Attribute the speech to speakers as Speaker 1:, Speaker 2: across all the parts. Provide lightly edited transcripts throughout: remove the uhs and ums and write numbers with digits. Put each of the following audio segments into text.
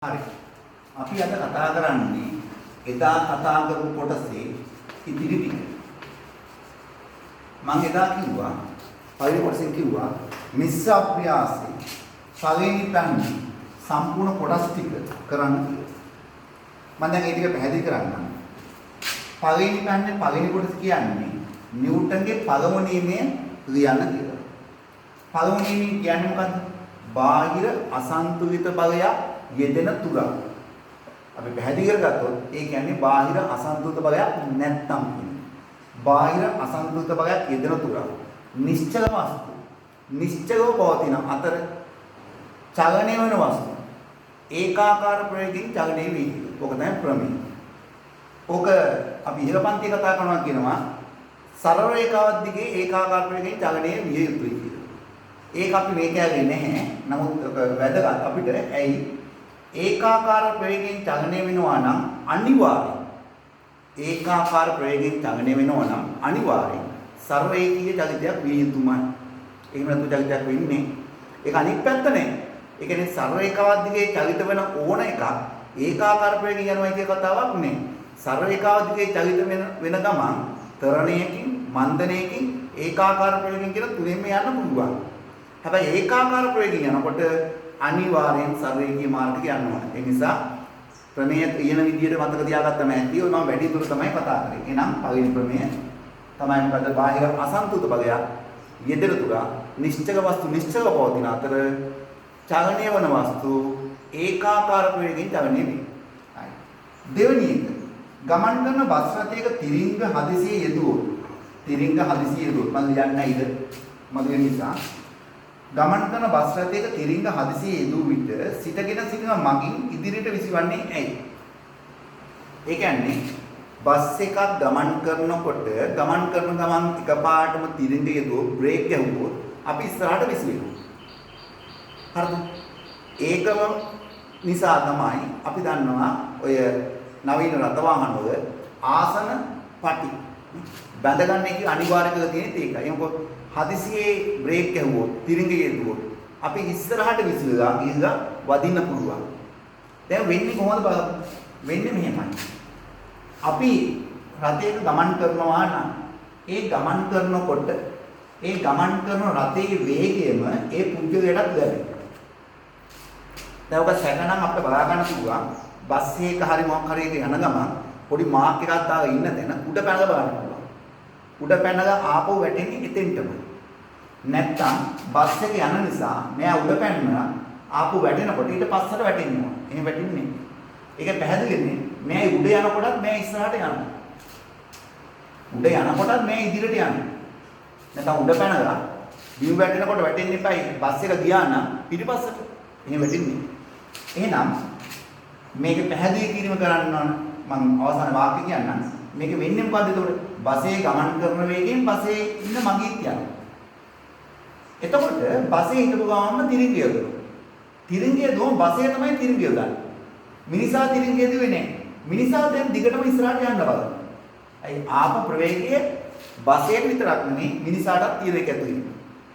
Speaker 1: හරි. අපි අද කතා කරන්නේ එදා කතා කරපු කොටසේ ඉදිරි ටික. මම එදා කිව්වා පළවෙනි කොටසෙන් කිව්වා මිශ්‍ර අභ්‍යාසයේ පළවෙනි පැන්නේ සම්පූර්ණ කොටස් ටික කරන්න කියලා. මම දැන් ඒ ටික පැහැදිලි කරන්නම්. පළවෙනි පැන්නේ පළවෙනි කොටස කියන්නේ නිව්ටන්ගේ පළමු නියමය ලියන්න කියලා. පළමු නියමය කියන්නේ මොකද්ද? බාහිර අසන්තුලිත බලයක් යෙදෙන තුරක්. අපි පැහැදිලි කරගත්තොත් ඒ කියන්නේ බාහිර අසන්තුලිත බලයක් නැත්නම් කියන්නේ. බාහිර අසන්තුලිත බලයක් යෙදෙන තුරක්. නිශ්චල වස්තු. නිශ්චලව පවතින අතර චලනය වෙන වස්තු. ඒකාකාර ප්‍රවේගයෙන් චලනය වේ. ඕක තමයි ප්‍රමේය. ඕක අපි ඉහළ පන්තියේ කතා කරනවා කියනවා සරල රේඛාවක් දිගේ ඒකාකාර ප්‍රවේගයෙන් චලනය විය යුතුයි කියලා. ඒක අපි මේ කැලේ නැහැ. නමුත් වැදගත් අපිට ඇයි ඒකාකාර ප්‍රවේගයෙන් චලනය වෙනවා නම් අනිවාර්යයෙන් ඒකාකාර ප්‍රවේගයෙන් චලනය වෙනවා නම් අනිවාර්යයෙන් සර්වේකීය චලිතයක් විය යුතුමයි. එහෙම නැතු චලිතයක් වෙන්නේ ඒක අනිත් පැත්ත නේ. ඒ කියන්නේ සර්වේකාවක් දිගේ චලිත වෙන ඕන එකක් ඒකාකාර ප්‍රවේගයෙන් යනවා කියන කතාවක් නේ. සර්වේකාවක් දිගේ චලිත වෙන ගමන් තරණයකින් මන්දනයකින් ඒකාකාර ප්‍රවේගයෙන් කියන තුනෙන්ම යන්න පුළුවන්. හැබැයි ඒකාකාර ප්‍රවේගයෙන් යනකොට අනිවාර්යෙන් සර්වේකීය මාර්ගයට යන්න ඕන. ඒ නිසා ප්‍රමේය කියන විදිහට මතක තියාගත්තම ඇති. ඔය මම වැඩි දුර තමයි කතා කරේ. එහෙනම් පළවෙනි ප්‍රමේය තමයි මොකද? බාහිර අසන්තුලිත බලයක් යෙදෙන තුර නිශ්චල වස්තු නිශ්චලව පවතින අතර චලනය වන වස්තු ඒකාකාර ප්‍රවේගයෙන් චලනය වේ. හරි. දෙවෙනි එක ගමන් කරන බස් රථයක තිරිංග හදිසියේ යෙදුවොත් මම ලියන්නේ ඉද මගේ නිසා ගමන් කරන බස් රථයක තිරිංග හදිසියේ යෙදූ විට සිටගෙන සිටින මගින් ඉදිරියට විසිවන්නේ ඇයි? ඒ කියන්නේ බස් එකක් ගමන් කරනකොට ගමන් කරන ගමන් එකපාරටම තිරිංග යෙදුවොත් බ්‍රේක් ගැහුවොත් අපි ඉස්සරහට විසිරෙනවා. හරිද? ඒකම නිසා තමයි අපි දන්නවා ඔය නවීන රථ වාහනවල ආසන පටි බැඳගන්න එක අනිවාර්ය කරලා තියෙන්නේ ඒකයි. මොකද හදිසියේ බ්‍රේක් ගැහුවොත් තිරිංග යෙදුවොත් අපි ඉස්සරහට විසිරලා ගිහලා වදින්න පුළුවන්. දැන් වෙන්නේ කොහොමද බලන්න. වෙන්නේ මෙහෙමයි. අපි රථයක ගමන් කරනවා නම් ඒ ගමන් කරනකොට ඒ ගමන් කරන රථයේ වේගයම ඒ පුද්ගලයාට ලැබෙනවා. දැන් ඔක සැකනම් අපිට බලා ගන්න පුළුවන්. බස් එකක හරි මොකක් හරි යන ගමන් පොඩි මාක් එකක් දාලා ඉන්න තැන උඩ පැනලා බලන්න පුළුවන්. උඩ පැනලා ආපහු වැටෙන්නේ එතෙන්ටම. නැත්තම් බස් එක යන නිසා මෙයා උඩ පැනනවා ආපහු වැටෙනකොට ඊට පස්සට වැටෙනවා. එහෙම වැටෙන්නේ. ඒක පැහැදිලිනේ. මෙයා උඩ යනකොටත් මෙයා ඉස්සරහට යනවා. උඩ යනකොටත් මෙයා ඉදිරියට යනවා. නැත්නම් උඩ පැනලා බිම් වැටෙනකොට වැටෙන්න එපායි. බස් එක ගියා නම් පිටිපස්සට. එහෙම වැටෙන්නේ. එහෙනම් මේක පැහැදිලි කිරීම කරන්න ඕන. මම අවසාන වාක්‍ය කියන්නම්. මේක වෙන්නේ මොකද්ද එතකොට? බසේ ගමන් කරන වේගයෙන් බසේ ඉන්න මගීත් යනවා. එතකොට බසේ හිටපු ගමන්ම තිරිංගය යනවා. තිරිංගය දුවම බසේ තමයි තිරිංගය දාන්නේ. මිනිසා තිරිංගය දුවේ නැහැ. මිනිසා දැන් දිගටම ඉස්සරහට යන්න බලනවා. අයි ආප ප්‍රවේගයේ බසේ විතරක් නෙමෙයි මිනිසාටත් තියෙන එක ඇතුළේ.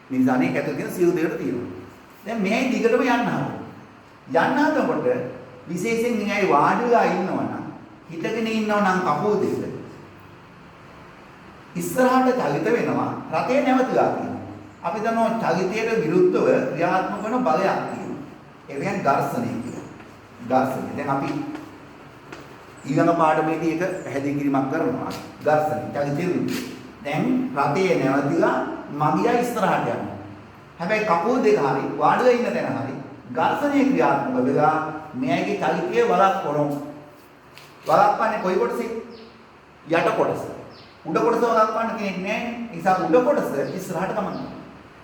Speaker 1: මිනිසානේ ඇතුළේ තියෙන සියලු දේවල් තියෙනවා. දැන් මේ දිගටම යන්න හදනකොට විශේෂයෙන් නිකයි වාඩිලා ඉන්නවනම් හිටගෙන ඉන්නවනම් කපුව දෙක ඉස්සරහට චලිත වෙනවා රටේ නැවතිලා තියෙනවා. අපි දන්නවා චලිතයට විරුද්ධව ක්‍රියාත්මක වන බලයක් තියෙනවා. ඒ කියන්නේ ඝර්ෂණය කියලා. ඝර්ෂණය. දැන් අපි ඊළඟ පාඩමේදී එක පැහැදිලි කිරීමක් කරනවා. ඝර්ෂණය චලිතය විරුද්ධ. දැන් රටේ නැවතිලා මගියා ඉස්සරහට යනවා. හැබැයි කපුව දෙක හරි වාඩිලා ඉන්න තැන හරි ඝර්ෂණය ක්‍රියාත්මක වෙලා මෙයාගේ චලිතය වළක්වනවා. වළක්වන්නේ කොයි කොටසෙද? යට කොටස. උඩ කොටස වළක්වන්න කෙනෙක් නැහැ. ඒ නිසා උඩ කොටස ඉස්සරහට ගමන් කරනවා.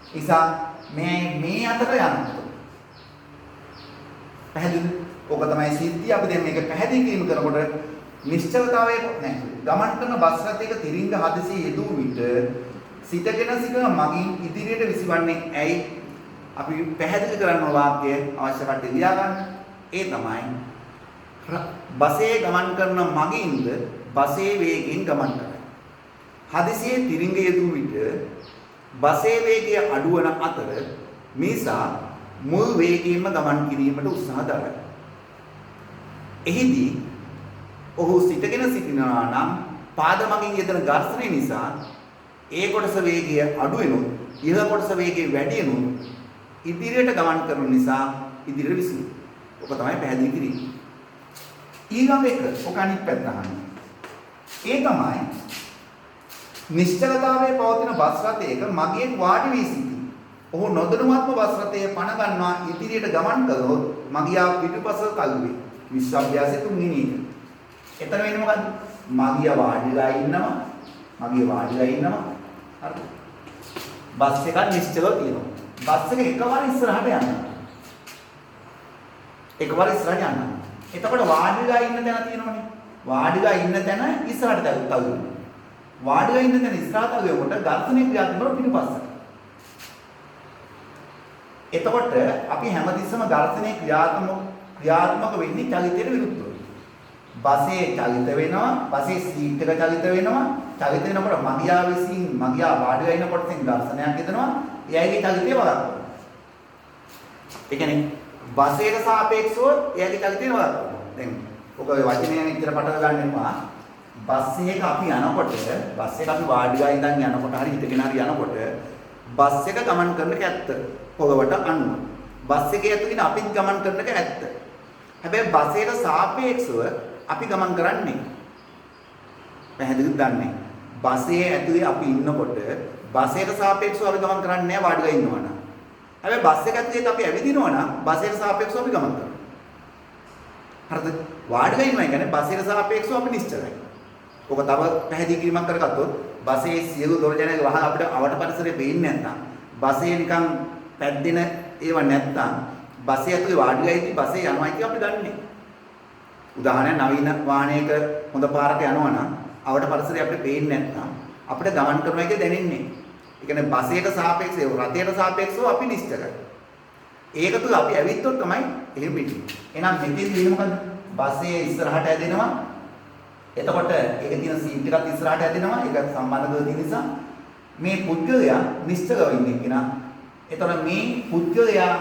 Speaker 1: ඒ නිසා මේ අතර යනවා. පැහැදිලිද? ඕක තමයි සිද්ධිය. අපි දැන් මේක පැහැදිලි කිරීම කරනකොට නිශ්චලතාවය නැහැ. ගමන් කරන බස් රථයක තිරිංග හදිසියේ යෙදූ විට සිටගෙන සිටන මගින් ඉදිරියට විසිවන්නේ ඇයි? අපි පැහැදිලි කරන්න වාක්‍යය අවශ්‍ය කට්ටිය ලියා ගන්න. ඒ තමයි බසේ ගමන් කරන මගින්ද බසේ වේගයෙන් ගමන් කරයි. හදිසියේ තිරිංග යෙදූ විට බසේ වේගය අඩුවන අතර මිනිසා මුල් වේගයෙන්ම ගමන් කිරීමට උත්සාහ දරයි. එහිදී ඔහු සිටගෙන සිටිනවා නම් පාද මගින් යෙදෙන ඝර්ෂණය නිසා ඒ කොටස වේගය අඩු වෙනුත් ඉහළ කොටස වේගය වැඩි වෙනුත් ඉදිරියට ගමන් කරන නිසා ඉදිරියට විසිනවා. ඔක තමයි පැහැදිලි කිරීම. ඊළඟ එක ඔක අනිත් පැත්ත අහන්න. ඒ තමයි නිශ්චලතාවයේ පවතින බස් රථයක මගේ වාඩි වී සිටි. ඔහු නොදැනුවත්ව බස් රථයේ පණ ගන්නවා ඉදිරියට ගමන් කළොත් මගියා පිටුපස තල්ලුවේ. විශ්වාභ්‍යාසයේ තුන්වෙනි එක. එතන වෙන්නේ මොකද්ද? මගියා වාඩිලා ඉන්නවා. හරිද? බස් එකක් නිශ්චලව තියෙනවා. බස් එක එකවර ඉස්සරහට යනවා. එතකොට වාඩිලා ඉන්න තැන තියෙනවනේ. වාඩිලා ඉන්න තැන ඉස්සරහට තල්ලුවා. වාඩිලා ඉන්න තැන ඉස්සරහට තල්ලුවකොට ඝර්ෂණය ක්‍රියාත්මක පිටුපස්සට. එතකොට අපි හැමතිස්සම ඝර්ෂණය ක්‍රියාත්මක වෙන්නේ චලිතයට විරුද්ධව. බසේ චලිත වෙනවා, බසේ සීට් එක චලිත වෙනවා. චලිත වෙනකොට මගියා වාඩිලා ඉන්න කොටසෙන් ඝර්ෂණයක් එදෙනවා. එයාගේ චලිතය වළක්වනවා. ඒ කියන්නේ බසේට සාපේක්ෂව එයාගේ චලිතය වළක්වනවා. දැන් ඔක ඔය වචනයෙන් ඉතර පටල ගන්න එපා. බස් එක අපි වාඩිලා ඉඳන් යනකොට හරි හිටගෙන හරි යනකොට බස් එක ගමන් කරන එක ඇත්ත. පොළවට අනුව. බස් එකේ ඇතුළේ අපිත් ගමන් කරන එක ඇත්ත. හැබැයි බසේට සාපේක්ෂව අපි ගමන් කරන්නේ පැහැදිලිද දන්නේ. බසේ ඇතුලේ අපි ඉන්නකොට බසේට සාපේක්ෂව අපි ගමන් කරන්නේ නැහැ වාඩිලා ඉන්නවනම්. හැබැයි බස් එක ඇතුලේ අපි ඇවිදිනවනම් බසේට සාපේක්ෂව අපි ගමන් කරනවා. හරිද? වාඩිලා ඉන්නවා කියන්නේ බසේට සාපේක්ෂව අපි නිශ්චලයි. ඔක තව පැහැදිලි කිරීමක් කරගත්තොත් බසේ සියලු දොර ජනේල වහලා අපිට අවට පරිසරේ පේන්නේ නැත්නම් බසේ නිකන් පැද්දෙන ඒවා නැත්නම් බසේ ඇතුලේ වාඩිලා ඉති බසේ යනවා කියලා අපි දන්නේ. උදාහරණයක් නවීන වාහනයක හොඳ පාරක යනවා නම් අවට පරිසරය අපිට පේන්නේ නැත්නම් අපිට ගමන් කරනවා කියලා දැනෙන්නේ. ඒ කියන්නේ බසයට සාපේක්ෂව රථයට සාපේක්ෂව අපි නිශ්චලයි. ඒක තුල අපි ඇවිත්තොත් තමයි එහෙම වෙන්නේ. එහෙනම් මෙතෙන්දී වෙන්නේ මොකද්ද? බසේ ඉස්සරහට ඇදෙනවා. එතකොට ඒකේ තියෙන සීට් එකත් ඉස්සරහට ඇදෙනවා. ඒක සම්බන්ධව තියෙන නිසා මේ පුද්ගලයා නිශ්චලව ඉන්නේ කෙනා. එතකොට මේ පුද්ගලයා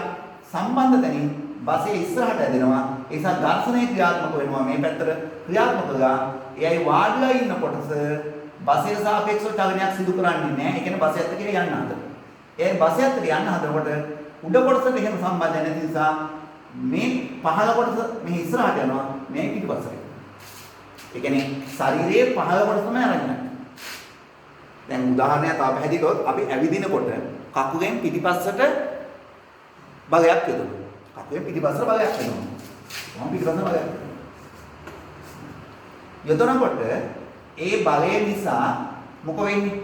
Speaker 1: සම්බන්ධ තැනින් බසේ ඉස්සරහට ඇදෙනවා. ඒ නිසා ඝර්ෂණය ක්‍රියාත්මක වෙනවා මේ පැත්තට ක්‍රියාත්මක වෙලා එයයි වාඩිලා ඉන්න කොටස බසයට සාපේක්ෂව චලනයක් සිදු කරන්නේ නැහැ. ඒ කියන්නේ බස ඇත්ත කියලා යන්න හදනවා. එයයි බස ඇත්තට යන්න හදනකොට උඩ කොටසට එහෙම සම්බන්ධ නැති නිසා මේ පහළ කොටස මේ ඉස්සරහට යනවා මේ පිටපස්සට. ඒ කියන්නේ ශරීරයේ පහළ කොටස තමයි අරගෙන. දැන් උදාහරණයක් තව පැහැදිලි කරොත් අපි ඇවිදිනකොට කකුලෙන් පිටිපස්සට බලයක් යොදනවා. කකුලෙන් පිටිපස්සට බලයක් යොදනවා. මම පිටිපස්සට බලයක් යොදනකොට ඒ බලය නිසා මොකද වෙන්නේ?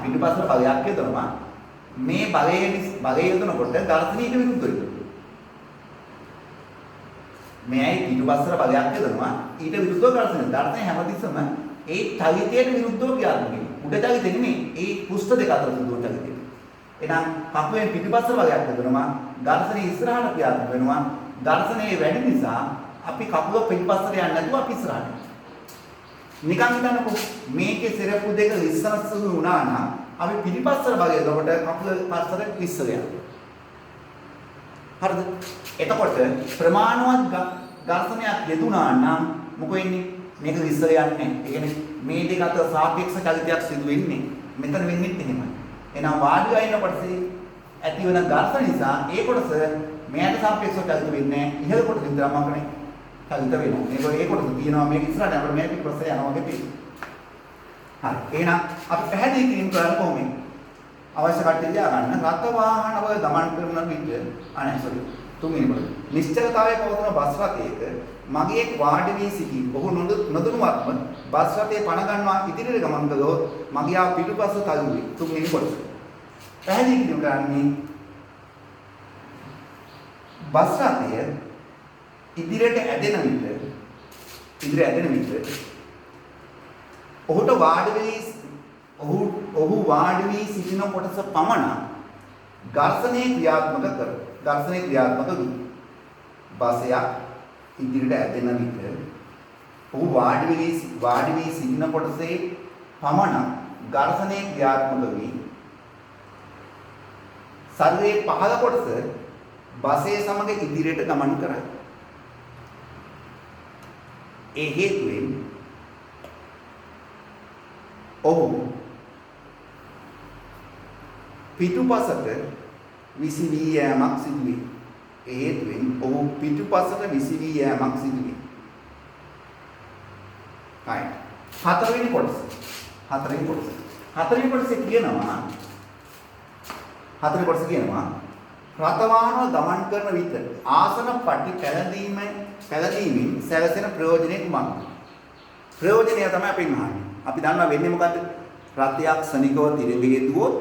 Speaker 1: පිටිපස්සට බලයක් යොදනවා. මේ බලය යොදනකොට ඝර්ෂණයට විරුද්ධ වෙනවා. මෙයයි පිටිපස්සට බලයක් යොදනවා. ඊට විරුද්ධව ඝර්ෂණය. ඝර්ෂණය හැමතිස්සම ඒ චලිතයට විරුද්ධව ක්‍රියාත්මක වෙනවා. උඩ චලිතෙ නෙමෙයි. ඒ කුෂ්ඨ දෙක අතර සිදුවන චලිතය. එහෙනම් කකුලෙන් පිටිපස්සට බලයක් යොදනවා. ඝර්ෂණය ඉස්සරහට ක්‍රියාත්මක වෙනවා. ඝර්ෂණයේ වැඩි නිසා අපි කකුල පිටිපස්සට යන්නේ නැතුව අපි ඉස්සරහට. නිකන් හිතන්නකෝ මේකේ සිරප්පු දෙක ලිස්සනස්සු වුණා නම් අපි පිටිපස්සට බලය යොදනකොට කකුල පස්සට ලිස්සල යනවා. හරිද? එතකොට ප්‍රමාණවත් ඝර්ෂණයක් යෙදුනා නම් මොකද වෙන්නේ? මේක ලිස්සල යන්නේ නැහැ. ඒ කියන්නේ මේ දෙක අතර සාපේක්ෂ චලිතයක් සිදු වෙන්නේ. මෙතන වෙන්නේත් එහෙමයි. එහෙනම් වාඩිලා ඉන්න කොටසේ ඇති වෙන ඝර්ෂණ නිසා ඒ කොටස මෙයට සාපේක්ෂව චලිත වෙන්නේ නැහැ. ඉහළ කොටස විතරක් මකනේ චලිත වෙනවා. ඒක කොටස තියෙනවා මේක ඉස්සරහට අපිට මේ පිටපස්සේ යනවා වගේ තියෙනවා. හරි. එහෙනම් අපි පැහැදිලි කිරීම කරන්න කොහොමද? අවශ්‍ය කට්ටිය ගන්න රථ වාහන වල ගමන් කරන විට තුන්වෙනි පොත. නිශ්චලතාවයේ පවතින බස් රථයක මගියෙක් වාඩි වී සිටි. ඔහු නොදැනුවත්ව බස් රථයේ පණ ගන්නවා ඉදිරියට ගමන් කළොත් මගියා පිටුපස තල්ලුවේ. තුන්වෙනි පොත. පැහැදිලි කිරීම කරන්නේ බස් රථය ඉදිරියට ඇදෙන විට ඔහු වාඩි වී සිටින කොටස පමණ ඝර්ෂණය ක්‍රියාත්මක වී බසයක් ඉදිරියට ඇදෙන විට ඔහු වාඩි වී සිටින කොටසේ පමණ ඝර්ෂණය ක්‍රියාත්මක වී ශරීරයේ පහළ කොටස බසයේ සමග ඉදිරියට ගමන් කරයි. ඒ හේතුවෙන් ඔහු පිටුපසට විසිවී යෑමක් සිදුවේ. ඒ හේතුවෙන් ඔහු පිටුපසට විසිවී යෑමක් සිදුවේ. හයි. හතරවෙනි කොටස. හතරවෙනි කොටසේ කියනවා රතවාහන ගමන් කරන විට ආසන පටි පැලදීමෙන් සැලසෙන ප්‍රයෝජනෙ කුමක්ද? ප්‍රයෝජනය තමයි අපි අහන්නේ. අපි දන්නවා වෙන්නේ මොකද්ද? රථයක් ශනිකව තිරෙබේ දුවොත්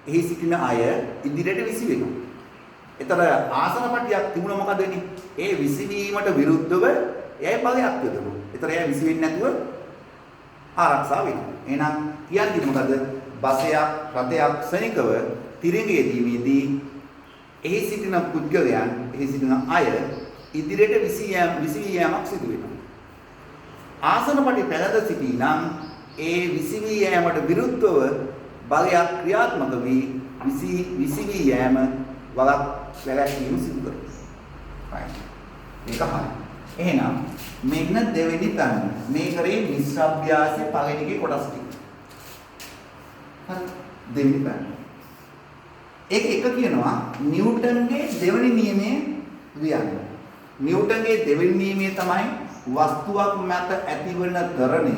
Speaker 1: එහි සිටින අය ඉදිරියට විසි වෙනවා. ඒතර ආසන පටියක් තිබුණා මොකද වෙන්නේ? ඒ විසිවීමට විරුද්ධව එයයි බලයක් යොදවනවා. ඒතර එයා විසි වෙන්නේ නැතුව ආරක්ෂා වෙනවා. එහෙනම් කියන්නේ මොකද? බසයක් රථයක් ශනිකව තිරෙබේ දීමේදී එහි සිටින පුද්ගලයන් එහි සිටින අය ඉදිරියට විසී යෑමක් සිදු වෙනවා. ආසනපටි පැලද සිටී නම් ඒ විසී යෑමට විරුද්ධව බලයක් ක්‍රියාත්මක වී විසී යෑම වැළැක්වීම සිදු කරනවා. මේක හරි. එහෙනම් මෙන්න දෙවෙනි තැන. මේ කරේ මිශ්‍ර අභ්‍යාසයේ පළවෙනි කොටස් ටික. හරි. දෙවෙනි තැන. ඒක කියනවා නිව්ටන්ගේ දෙවෙනි නියමය ලියන්න. නිව්ටන්ගේ දෙවෙනි නියමය තමයි වස්තුවක් මත ඇතිවන ත්වරණය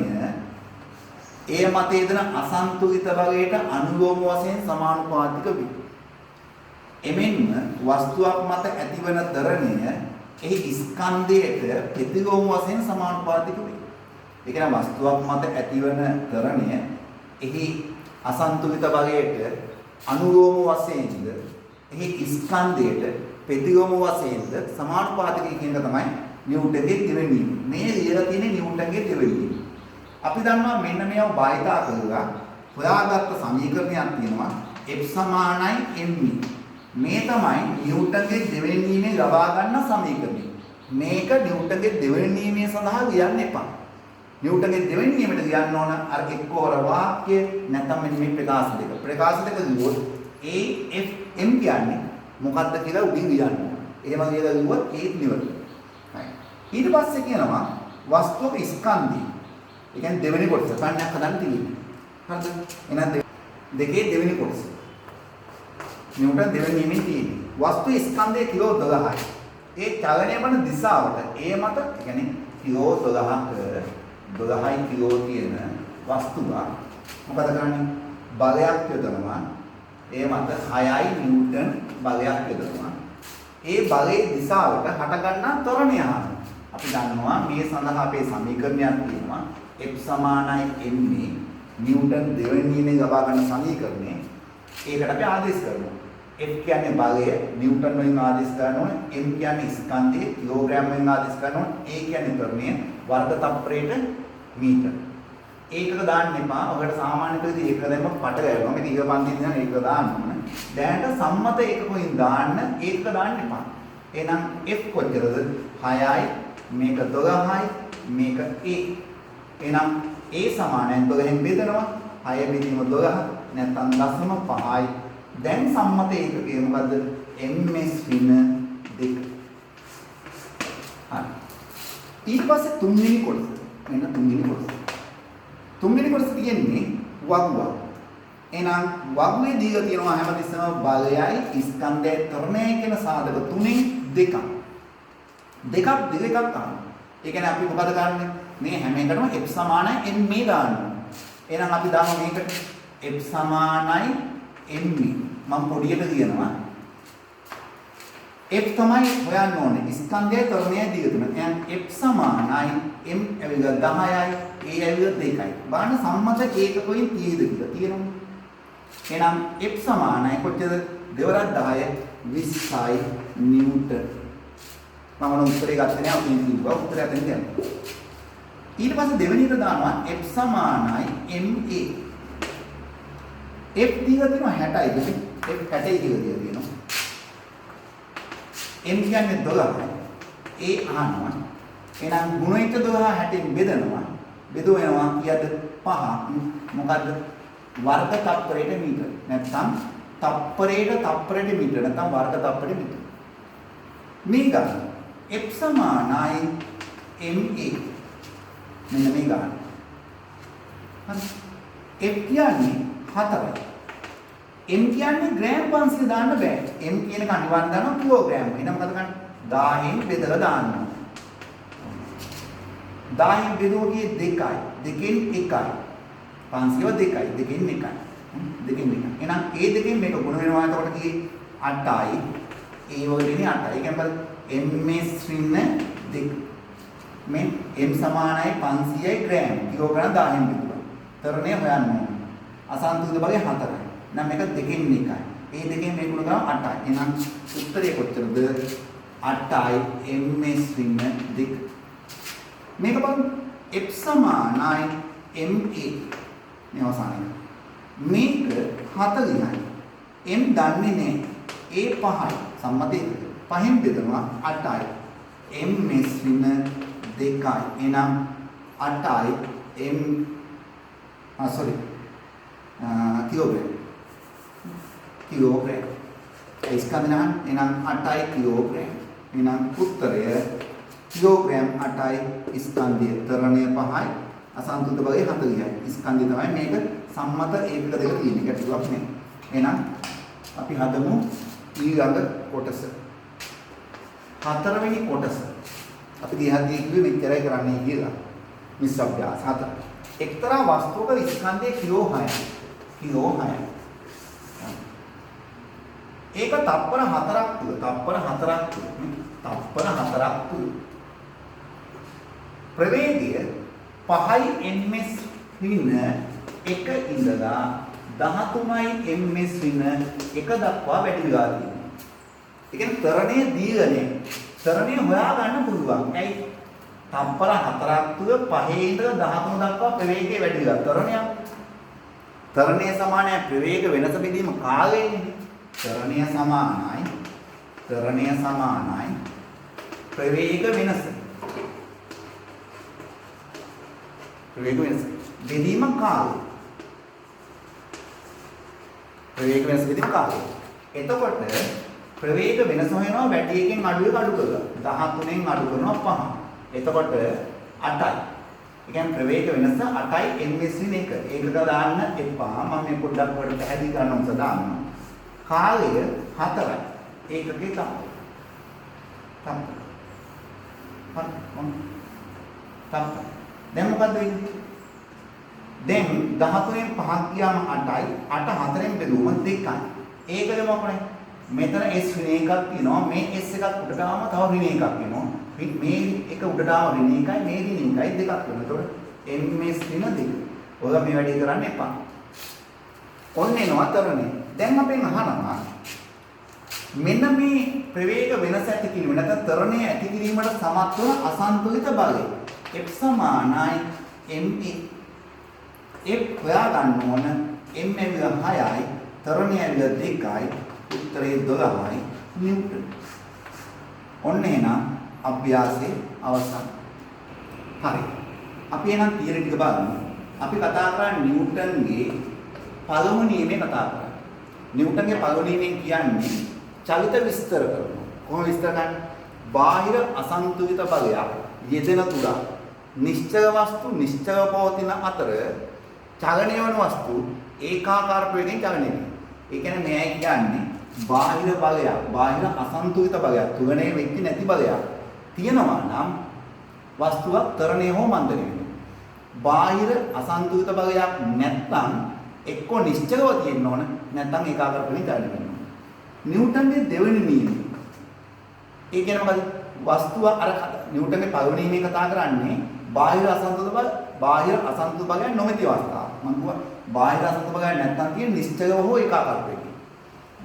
Speaker 1: ඒ මත යෙදෙන අසන්තුලිත බලයට අනුලෝම වශයෙන් සමානුපාතික වේ. එමෙන්ම වස්තුවක් මත ඇතිවන ත්වරණය එහි ස්කන්ධයට ප්‍රතිලෝම වශයෙන් සමානුපාතික වේ. ඒ කියන්නේ වස්තුවක් මත ඇතිවන ත්වරණය එහි අසන්තුලිත බලයට අනුලෝම වශයෙන්ද එහි ස්කන්ධයට ප්‍රතිලෝම වශයෙන්ද සමානුපාතික කියන එක තමයි නිව්ටන්ගේ දෙවෙනි නියමය. මේ ලියලා තියෙන නිව්ටන්ගේ දෙවෙනි නියමය. අපි දන්නවා මෙන්න මේව භාවිතා කරලා හොයාගත්ත සමීකරණයක් තියෙනවා F සමානයි mv. මේ තමයි නිව්ටන්ගේ දෙවෙනි නියමය ලබා ගන්න සමීකරණය. මේක නිව්ටන්ගේ දෙවෙනි නියමය සඳහා ලියන්න එපා. නිව්ටන්ගේ දෙවෙනි නියමයට ලියන්න ඕන අර එක්කෝර වාක්‍ය නැත්නම් මෙන්න මේ ප්‍රකාශ දෙක. ප්‍රකාශ දෙක ලියුවොත් AFM කියන්නේ මොකක්ද කියලා උඩින් ලියන්න ඕන. එහෙම ලියලා ලියුවොත් ඒත් නිවැරදි. හරි. ඊට පස්සේ කියනවා වස්තුවක ස්කන්ධය. ඒ කියන්නේ දෙවෙනි කොටස පන්නයක් හදන්න තියෙන්නේ. හරිද? එහෙනම් දෙකේ දෙවෙනි කොටස. නිව්ටන් දෙවෙනි නියමයෙන් තියෙන්නේ. වස්තු ස්කන්ධයේ කිලෝ 12යි. ඒ චලනය වන දිශාවට ඒ මත කියන්නේ කිලෝ 12යි කිලෝ තියෙන වස්තුව මොකද කරන්නේ? බලයක් යොදනවා. ඒ මත 6යි නිව්ටන් බලයක් යොදනවා. ඒ බලයේ දිශාවට හටගන්නා ත්වරණය අපි දන්නවා මේ සඳහා අපේ සමීකරණයක් තියෙනවා F සමානයි mv නිව්ටන් දෙවෙනි නියමයෙන් ලබා ගන්න සමීකරණය. ඒකට අපි ආදේශ කරනවා. F කියන්නේ බලය නිව්ටන් වලින් ආදේශ කරනවා. m කියන්නේ ස්කන්ධය කිලෝග්‍රෑම් වලින් ආදේශ කරනවා. a කියන්නේ ත්වරණය වර්ග තප්පරයට මීටර. ඒකක දාන්න එපා. ඔකට සාමාන්‍ය ක්‍රමදී ඒක දැම්ම පට ගෑනවා. මේක ඊග පන්තියේ ඉඳන් ඒක දාන්න ඕන. දැනට සම්මත ඒකකෙන් දාන්න ඒක දාන්න එපා. එහෙනම් F කොච්චරද? 6යි මේක 12යි මේක a. එහෙනම් a සමානයි 12න් බෙදනවා. 6 බෙදීම 12 නැත්නම් 0.5යි. දැන් සම්මත ඒකකය මොකද්ද? ms ඍණ 2. හරි. ඊට පස්සේ තුන්වෙනි කොටස. මෙන්න තුන්වෙනි කොටස තියෙන්නේ වගුවක්. එහෙනම් වගුවේ දීලා තියෙනවා හැමතිස්සම බලයයි ස්කන්ධයයි ත්වරණයයි කියන සාධක තුනෙන් දෙකක්. දෙකක් ගන්න. ඒ කියන්නේ අපි මොකද කරන්නේ? මේ හැම එකටම F සමානයි m දාන්න. එහෙනම් අපි දාමු මේකට F සමානයි m. මම පොඩියට කියනවා. F තමයි හොයන්න ඕනේ. ස්කන්ධයයි ත්වරණයයි දීලා තියෙනවා. එහෙනම් F සමානයි m ඇවිල්ලා 10යි a ඇවිල්ලා 2යි. බලන්න සම්මත ඒකකෙන් තියෙද කියලා තියෙනවා. එහෙනම් F සමානයි කොච්චරද? 2 10 20යි නිව්ටන්. මම උත්තරේ ගත්තේ නෑ අපි කිව්වා උත්තරය අතෙන් දෙන්න. ඊට පස්සේ දෙවෙනියට දානවා F සමානයි ma. F දීලා තියෙනවා 60යි. F 60යි කියලා දීලා තියෙනවා. m කියන්නේ 12යි. a අහනවා. එහෙනම් ගුණිත 12 60න් බෙදනවා. බෙදුවෙනවා කීයද? 5. මොකද්ද? වර්ග තප්පරයට මීටර. නැත්නම් තප්පරයට මීටර. නැත්නම් වර්ග තප්පරයට මීටර. මේක F සමානයි ma. මෙන්න මේ ගන්න. හරි. F කියන්නේ 4යි. M කියන්නේ ග්‍රෑම් 500 දාන්න බෑ. M කියන එක අනිවාර්යෙන් දානවා කිලෝග්‍රෑම්. එහෙනම් මොකද කරන්නේ? 10න් බෙදලා දාන්න. 10න් බෙදුවගේ 2යි. 2කින් 1යි. 500 2යි. 2කින් 1යි. 2කින් 1යි. එහෙනම් ඒ දෙකෙන් මේක ගුණ වෙනවා. එතකොට කියේ 8යි. ඒ වගේනේ 8යි. ඒ කියන්නේ ms ඍණ 2. මේ m සමානයි 500යි ග්‍රෑම්. කිලෝග්‍රෑම් 10න් බෙදුවා. තරණය හොයන්න ඕනේ. අසන්තුලිත භාගය 4යි. නම් මේක 2කින් 1යි. ඒ දෙකෙන් මේ ගුණ කරා 8යි. එහෙනම් උත්තරය කොච්චරද? 8යි ms ඍණ 2. මේක බලන්න f සමානයි ma මේ අවසානයේ. මේක 40යි. m දන්නේ නැහැ. a 5යි. සම්මතයේ 5න් බෙදනවා 8යි. ms ඍණ 2යි. එහෙනම් 8යි කිලෝග්‍රෑම්. කිලෝග්‍රෑම්. ඒ ස්කන්ධනහන් එහෙනම් 8යි කිලෝග්‍රෑම්. එහෙනම් උත්තරය කිලෝග්‍රෑම් 8යි ස්කන්ධය තරණය 5යි අසන්තුලිත භාගය 40යි. ස්කන්ධය තමයි මේක සම්මත ඒකක දෙක තියෙන එක ටිකක් නේ. එහෙනම් අපි හදමු ඊළඟ කොටස. හතරවෙනි කොටස. අපි දිහාදී කිව්වේ මෙච්චරයි කරන්නේ කියලා. මිස් අභ්‍යාස 4. එක්තරා වස්තුවක ස්කන්ධය කිලෝ 6යි. කිලෝ 6යි. ඒක තප්පර 4ක් තුල ප්‍රවේගය 5යි ms ඍණ 1 ඉඳලා 13යි ms ඍණ 1 දක්වා වැඩි වෙලා තියෙනවා. ඒ කියන්නේ තරණය දීගනේ. තරණය හොයා ගන්න පුළුවන්. ඇයි? තප්පර 4ක් තුල 5 ඉඳලා 13 දක්වා ප්‍රවේගය වැඩි වෙලා. තරණය සමානයි ප්‍රවේග වෙනස බෙදීම කාලයනේ. තරණය සමානයි ප්‍රවේග වෙනස. ප්‍රවේග වෙනස බෙදීම කාලය. ප්‍රවේග වෙනස බෙදීම කාලය. එතකොට ප්‍රවේග වෙනස හොයනවා වැඩි එකෙන් අඩු එක අඩු කරලා 13න් අඩු කරනවා 5. එතකොට 8යි. ඒ කියන්නේ ප්‍රවේග වෙනස 8යි ms ඍණ 1. ඒකක දාන්න එපා. මම මේ පොඩ්ඩක් වලට පැහැදිලි කරන්න උස දාන්නම්. කාලය 4යි. ඒකකේ තමයි. දැන් මොකද වෙන්නේ? දැන් 13න් 5ක් ගියාම 8යි. 8 4න් බෙදුවම 2යි. ඒකද මොකනේ? මෙතන s ඍණ එකක් තියෙනවා. මේ s එකක් උඩට ආවම තව ඍණ එකක් එනවා. මේ එක උඩට ආව ඍණ එකයි මේ ඍණ එකයි දෙකක් වෙනවා. එතකොට ms ඍණ 2. ඔයගොල්ලෝ මේ වැඩේ කරන්න එපා. ඔන්න එනවා තරණය. දැන් අපෙන් අහනවා මෙන්න මේ ප්‍රවේග වෙනස ඇති කිරීම නැත්නම් තරණය ඇති කිරීමට සමත් වන අසන්තුලිත බලය F සමානයි ma. F හොයා ගන්න ඕන m ඇවිල්ලා 6යි තරණය ඇවිල්ලා 2යි උත්තරේ 12යි නිව්ටන්. ඔන්න එහෙනම් අභ්‍යාසයේ අවසන්. හරි. අපි එහෙනම් තියරි ටික බලමු. අපි කතා කරන්නේ නිව්ටන්ගේ පළමු නියමයේ කතා කරා. නිව්ටන්ගේ පළමු නියමයෙන් කියන්නේ චලිත විස්තර කරනවා. කොහොම විස්තර කරන්නේ? බාහිර අසන්තුලිත බලයක් යෙදෙන තුරා නිශ්චල වස්තු නිශ්චලව පවතින අතර චලනය වන වස්තු ඒකාකාර ප්‍රවේගයෙන් චලනය වෙනවා. ඒ කියන්නේ මෙයයි කියන්නේ බාහිර බලයක්, බාහිර අසන්තුලිත බලයක්, තුලණය වෙච්ච නැති බලයක් තියෙනවා නම් වස්තුවක් තරණය හෝ මන්දනය වෙනවා. බාහිර අසන්තුලිත බලයක් නැත්නම් එක්ක නිශ්චලව තියෙන්න ඕන නැත්නම් ඒකාකාර ප්‍රවේගයෙන් චලනය වෙනවා. නිව්ටන්ගේ දෙවෙනි නියමය. ඒ කියන්නේ මොකද? වස්තුව අර නිව්ටන්ගේ පළවෙනි නියමයේ කතා කරන්නේ බාහිර අසන්තුලිත බල, බාහිර අසන්තුලිත බලයන් නොමැති අවස්ථාව. මම කිව්වා බාහිර අසන්තුලිත බලයන් නැත්නම් තියෙන නිශ්චලව හෝ ඒකාකාර ප්‍රවේගය.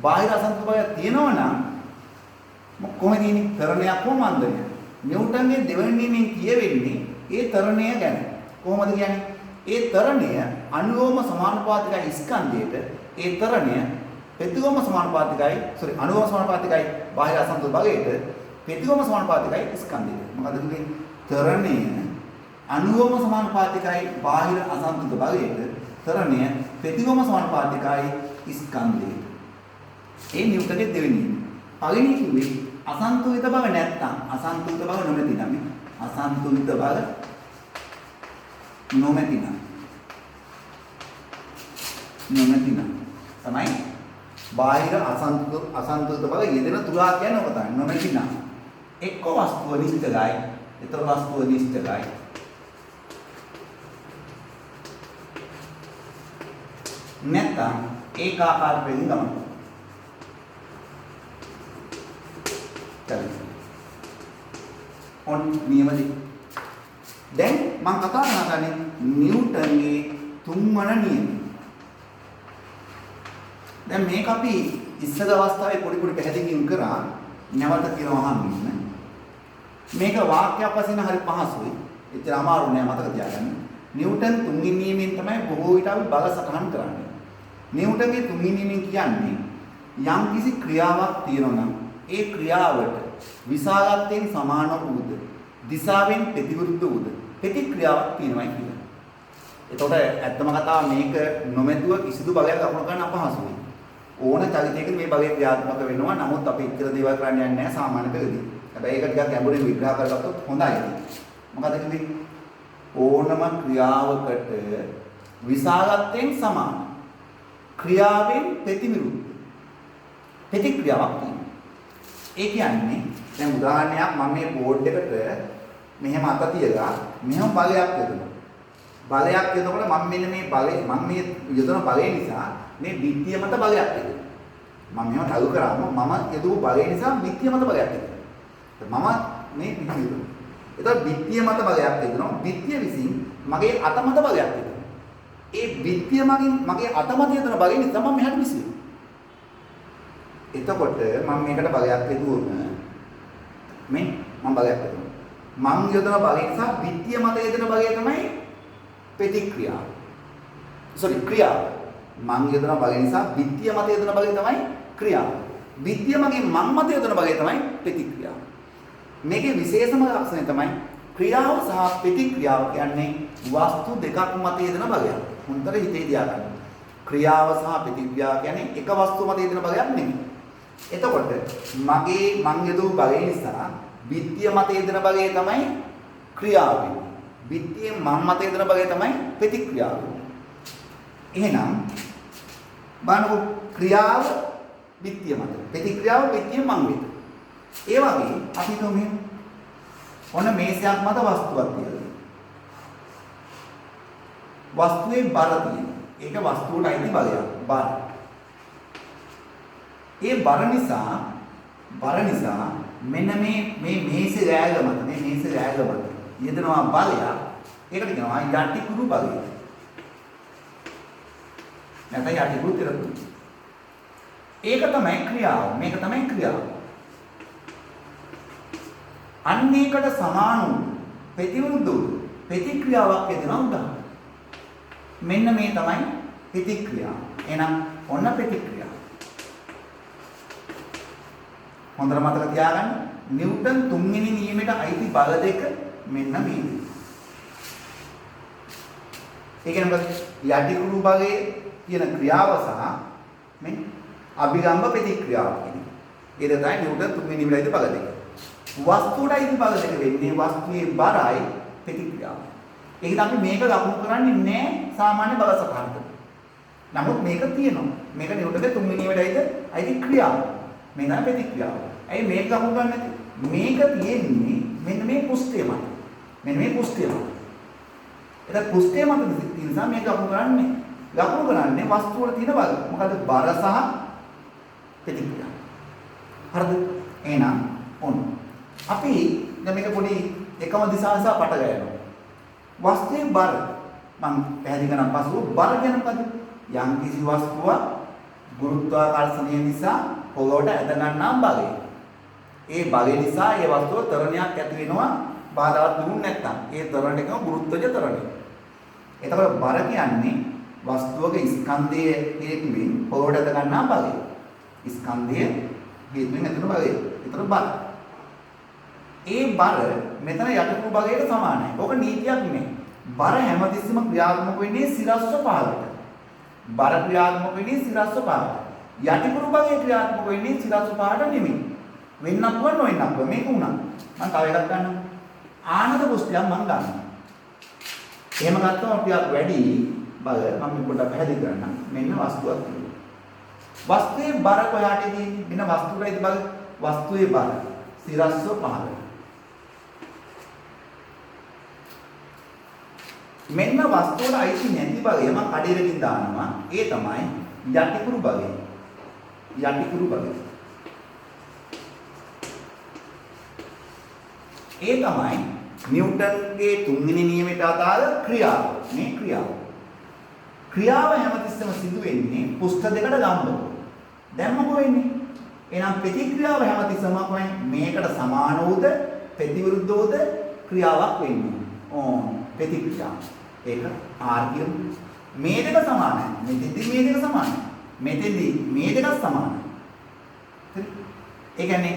Speaker 1: බාහිර අසන්තුලිත බලයක් තියෙනවා නම් කොහොමද ඉන්නේ? තරණයක් හෝ මන්දනයක්. නිව්ටන්ගේ දෙවෙනි නියමයෙන් කියවෙන්නේ ඒ තරණය ගැන. කොහොමද කියන්නේ? ඒ තරණය අනුලෝම සමානුපාතිකයි ස්කන්ධයට ඒ තරණය ප්‍රතිලෝම සමානුපාතිකයි අනුලෝම සමානුපාතිකයි බාහිර අසන්තුලිත බලයට ප්‍රතිලෝම සමානුපාතිකයි ස්කන්ධයට. මොකද කියන්නේ? තරණය අනුලෝම සමානුපාතිකයි බාහිර අසන්තුලිත බලයට තරණය ප්‍රතිලෝම සමානුපාතිකයි ස්කන්ධයට. ඒ නිව්ටන්ගේ දෙවෙනි නියමය. පළවෙනි කිව්වේ අසන්තුලිත බව නැත්තම් අසන්තුලිත බව නොමැති නම් අසන්තුලිත බව නොමැතිනම් තමයි බාහිර අසන්තුලිත බව යෙදෙන තුලා කියන්නේ ඔක තමයි. නොමැතිනම් එක්ක වස්තුව නිශ්චලයි, ඊතර වස්තුව නිශ්චලයි. නැත්නම් ඒකාකාර වෙමින් ගමන. ඔන් නියමදී. දැන් මම කතා කරන්නේ නිව්ටන්ගේ තුන්වන නියමය. දැන් මේක අපි ඉස්සර අවස්ථාවේ පොඩි පැහැදිලිකින් කරා. නැවත කියනවා අහන්න. මේක වාක්‍යයක් වශයෙන් හරි පහසුයි. එච්චර අමාරු නෑ මතක තියාගන්න. නිව්ටන් තුන්වෙනි නියමයෙන් තමයි බොහෝ විට අපි බල සටහන් කරන්නේ. නිව්ටන්ගේ තුන්වෙනි නියමයෙන් කියන්නේ යම් කිසි ක්‍රියාවක් තියෙනවා නම් ඒ ක්‍රියාවට විසාගතයෙන් සමාන වූද දිශාවෙන් ප්‍රතිවිරුද්ධ වූද ප්‍රතික්‍රියාවක් තියෙනවා කියලා. එතකොට ඇත්තම කතාව මේක නොමැතුව කිසිදු බලයක් අකුණු ගන්න අපහසුයි. ඕන චලිතයකට මේ බලය ක්‍රියාත්මක වෙනවා. නමුත් අපි ඉතර දේවල් කරන්න යන්නේ නැහැ සාමාන්‍ය පෙළදී. හැබැයි ඒක ටිකක් ගැඹුරින් විග්‍රහ කරගත්තොත් හොඳයි. මොකද කිව්වේ? ඕනම ක්‍රියාවකට විසාගතයෙන් සමාන ක්‍රියාවෙන් ප්‍රතිවිරුද්ධ ප්‍රතික්‍රියාවක් තියෙනවා. ඒ කියන්නේ දැන් උදාහරණයක් මම මේ බෝඩ් එකට මෙහෙම අත තියලා මෙහෙම බලයක් යොදනවා. බලයක් යොදනකොට මම මෙන්න මේ බලය මම මේ යොදන බලය නිසා මේ බිත්තිය මත බලයක් යොදනවා. මම මෙහෙම තල්ලු කරාම මම යොදපු බලය නිසා බිත්තිය මත බලයක් යොදනවා. මම මේ මෙහෙම යොදනවා. එතකොට බිත්තිය මත බලයක් යොදනවා. බිත්තිය විසින් මගේ අත මත බලයක් යොදනවා. ඒ බිත්තිය මගේ අත මත යොදන බලය නිසා මම මෙහාට විසිරෙනවා. එතකොට මම මේකට බලයක් යොදුවම මේ මම බලයක් යොදනවා. මං යොදන බලය නිසා බිත්තිය මත යොදන බලය තමයි ප්‍රතික්‍රියාව. ක්‍රියාව. මං යොදන බලය නිසා බිත්තිය මත යොදන බලය තමයි ක්‍රියාව. බිත්තිය මගේ මං මත යොදන බලය තමයි ප්‍රතික්‍රියාව. මේකේ විශේෂම ලක්ෂණය තමයි ක්‍රියාව සහ ප්‍රතික්‍රියාව කියන්නේ වස්තු දෙකක් මත යොදන බලයක්. හොඳට හිතේ තියාගන්න. ක්‍රියාව සහ ප්‍රතික්‍රියාව කියන්නේ එක වස්තු මත යොදන බලයක් නෙමෙයි. එතකොට මං යොදපු බලය නිසා බිත්තිය මත යෙදෙන බලය තමයි ක්‍රියාව වෙන්නේ. බිත්තිය මම මත යෙදෙන බලය තමයි ප්‍රතික්‍රියාව වෙන්නේ. එහෙනම් බලන්නකො ක්‍රියාව බිත්තිය මත, ප්‍රතික්‍රියාව බිත්තිය මං වෙත. ඒ වගේ අපි තුමේ ඔන්න මේසයක් මත වස්තුවක් තියලා. වස්තුවේ බර තියෙනවා. ඒක වස්තුවට අයිති බලයක්. බර. ඒ බර නිසා මෙන්න මේ මේසේ රෑග මත යෙදෙනවා බලයක්. ඒකට කියනවා යටිකුරු බලය. නැත්නම් යටිකුරු තිරතුරු. ඒක තමයි ක්‍රියාව. මේක තමයි ක්‍රියාව. අන්න ඒකට සමාන වූ ප්‍රතිවිරුද්ධ ප්‍රතික්‍රියාවක් යෙදෙනවා උදාහරණ. මෙන්න මේ තමයි ප්‍රතික්‍රියාව. එහෙනම් ඔන්න ප්‍රතික්‍රියාව. හොඳට මතක තියාගන්න නිව්ටන් තුන්වෙනි නියමයට අයිති බල දෙක මෙන්න මේ. ඒ කියන්නේ යටිකුරු භාගයේ කියන ක්‍රියාව සහ මේ අභිරම්භ ප්‍රතික්‍රියාව කියන්නේ. ඒක තමයි නිව්ටන් තුන්වෙනි නියමයට අයිති බල දෙක. වස්තුවට අයිති බල දෙක වෙන්නේ වස්තුවේ බරයි ප්‍රතික්‍රියාව. ඒක අපි මේක ලකුණු කරන්නේ නැහැ සාමාන්‍ය බල සටහනකට. නමුත් මේක තියෙනවා. මේක නිව්ටන්ගේ තුන්වෙනි නියමයට අයිති ක්‍රියාව. මේ තමයි ප්‍රතික්‍රියාව. ඇයි මේක ගමු ගන්න නැති? මේක තියෙන්නේ මෙන්න මේ පුස්තිය මත. මෙන්න මේ පුස්තිය මත. ඒක පුස්තිය මත තියෙන නිසා මේක ගමු කරන්නේ. ගමු කරන්නේ වස්තු වල තියෙන බල. මොකද බර සහ ප්‍රතික්‍රියාව. හරිද? එහෙනම් ඔන්න. අපි දැන් මේක පොඩි එකම දිශාව සහ පට ගන්නවා. වස්තුවේ බර මම පැහැදිලි කරන පසුව බර කියන මොකද? යම් කිසි වස්තුවක් ගුරුත්වාකර්ෂණය නිසා පොළොවට ඇද ගන්නා බලය. ඒ බලය නිසා ඒ වස්තුව තරණයක් ඇති වෙනවා බාධාවක් දුන්නේ නැත්නම්. ඒ තරණ එකම ගුරුත්වජ තරණය. එතකොට බර කියන්නේ වස්තුවක ස්කන්ධයේ හේතුවෙන් පොළොවට ඇද ගන්නා බලය. ස්කන්ධයේ හේතුවෙන් ඇතිවන බලය. ඒතර බර. ඒ බර මෙතන යටිකුරු බලයට සමානයි. ඕක නීතියක් නෙමෙයි. බර හැමතිස්සෙම ක්‍රියාත්මක වෙන්නේ සිරස්ව පහළට. බර ක්‍රියාත්මක වෙන්නේ සිරස්ව පහළට. යටිකුරු භාගයේ ක්‍රියාත්මක වෙන්නේ සිරස්ව පහට නෙමෙයි. වෙන්නක් වුණ නොවෙන්නක් මේක උනා. මම තව එකක් ගන්නම්. ආනත පුස්තියක් මම ගන්නවා. එහෙම ගත්තම ටිකක් වැඩි බල මම පොඩ්ඩක් පැහැදිලි කරන්නම්. මෙන්න වස්තුවක් තියෙනවා. වස්තුවේ බර කොහාට තියෙන්නේ? මෙන්න වස්තුවේයි බල වස්තුවේ බර සිරස්ව පහළ. මෙන්න වස්තුවට අයිති නැති භාගය මම කඩේකින් දානවා. ඒ තමයි යටිකුරු භාගය. යටිකුරු භාගය. ඒ තමයි නිව්ටන්ගේ තුන්වෙනි නියමයට අදාළ ක්‍රියාව. මේ ක්‍රියාව. ක්‍රියාව හැමතිස්සෙම සිදු වෙන්නේ පෘෂ්ඨ දෙකට ගම්බව. දැන් මොකෝ වෙන්නේ? එහෙනම් ප්‍රතික්‍රියාව හැමතිස්සෙම කොහෙන් මේකට සමාන වූද ප්‍රතිවිරුද්ධ වූද ක්‍රියාවක් වෙන්නේ. ප්‍රතික්‍රියාව. ඒක R කියමු. මේ දෙක සමානයි. මෙතෙන්දි මේ දෙක සමානයි. මෙතෙන්දි මේ දෙක සමානයි. හරි? ඒ කියන්නේ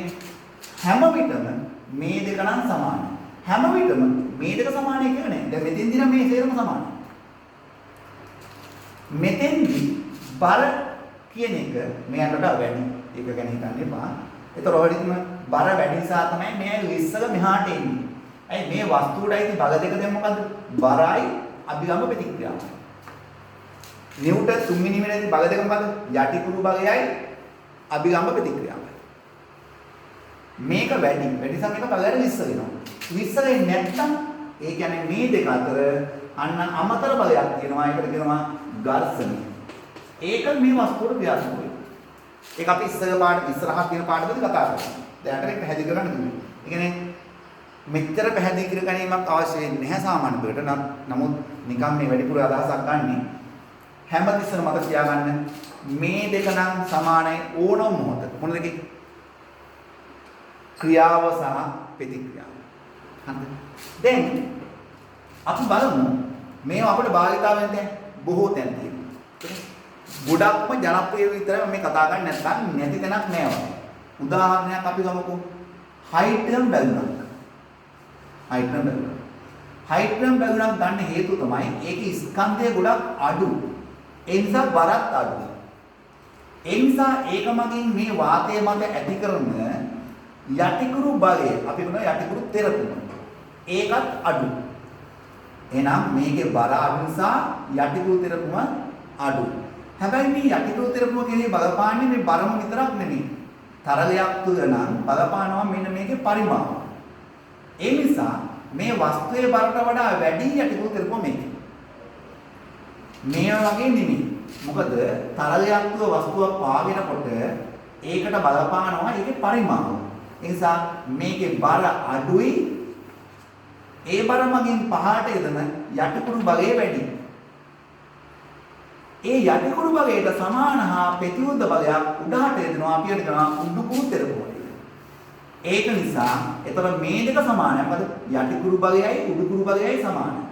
Speaker 1: හැම විටම මේ දෙක නම් සමානයි. හැම විටම මේ දෙක සමානයි කියන්නේ දැන් මෙතෙන්දි නම් මේ සේරම සමානයි. මෙතෙන්දි බර කියන එක මෙයන්ට වැඩි. ඒක ගැන හිතන්න එපා. ඒතර ඔයදිම බර වැඩි නිසා තමයි මේ ඉස්සල මෙහාට එන්නේ. ඇයි මේ වස්තුවට අයිති බල දෙක දැන් මොකද්ද? බරයි අභිගම ප්‍රතික්‍රියාව. නිව්ටන් තුන්වෙනි වෙනදී බල දෙක මොකද්ද? යටිකුරු බලයයි අභිගම ප්‍රතික්‍රියාවයි. මේක වැඩි. වැඩි නිසා මේක බලයට විස්ස වෙනවා. විස්ස වෙන්නේ නැත්නම් ඒ කියන්නේ මේ දෙක අතර අන්න අමතර බලයක් තියෙනවා. ඒකට කියනවා ඝර්ෂණය. ඒක මේ වස්තුවට ක්‍රියාත්මක වෙනවා. ඒක අපි ඉස්සරහා තියෙන පාඩමේදී කතා කරමු. දැන් අර පැහැදිලි කරගන්න දුන්නේ. ඒ කියන්නේ මෙච්චර පැහැදිලි කර ගැනීමක් අවශ්‍ය වෙන්නේ නැහැ සාමාන්‍ය බයට. නමුත් නිකම් මේ වැඩිපුර අදහසක් ගන්න හැමතිස්සෙම මතක තියාගන්න මේ දෙක නම් සමානයි ඕනම මොහොතක. මොනද කිව්වේ? ක්‍රියාව සහ ප්‍රතික්‍රියාව. හරිද? දැන් අපි බලමු මේවා අපිට භාවිතාවෙන් දැන් බොහෝ තැන් තියෙනවා. ගොඩක්ම ජනප්‍රිය විතරයි මේ කතා කරන්නේ නැත්නම් නැති තැනක් නෑ. උදාහරණයක් අපි ගමුකෝ. හයිඩ්‍රජන් බැලුනක්. හයිඩ්‍රජන් බැලුනක් ගන්න හේතුව තමයි ඒකේ ස්කන්ධය ගොඩක් අඩු. ඒ නිසා බරත් අඩුයි. ඒ නිසා ඒක මගින් මේ වාතය මත ඇති කරන යටිකුරු බලය අපි කියනවා යටිකුරු තෙරපුම. ඒකත් අඩු. එහෙනම් මේකේ බර අඩු නිසා යටිකුරු තෙරපුම අඩු. හැබැයි මේ යටිකුරු තෙරපුම කියන්නේ බලපාන්නේ මේ බරම විතරක් නෙමෙයි. තරලයක් තුල නම් බලපානවා මෙන්න මේකේ පරිමාව. ඒ නිසා මේ වස්තුවේ බරට වඩා වැඩි යටිකුරු තෙරපුම මේකේ. මේ වගේ නෙමෙයි. මොකද තරලයක් තුල වස්තුවක් පාවෙනකොට ඒකට බලපානවා ඒකේ පරිමාව. ඒ නිසා මේකේ බර අඩුයි. ඒ බර මගින් පහට යදන යටිකුරු බලය වැඩි. ඒ යටිකුරු බලයට සමාන හා ප්‍රතිවිරුද්ධ බලයක් උඩහට යදනවා අපි කියනවා උඩුකුරු තෙරපුම. ඒක නිසා එතකොට මේ දෙක සමානයි. මොකද යටිකුරු බලයයි උඩුකුරු බලයයි සමානයි.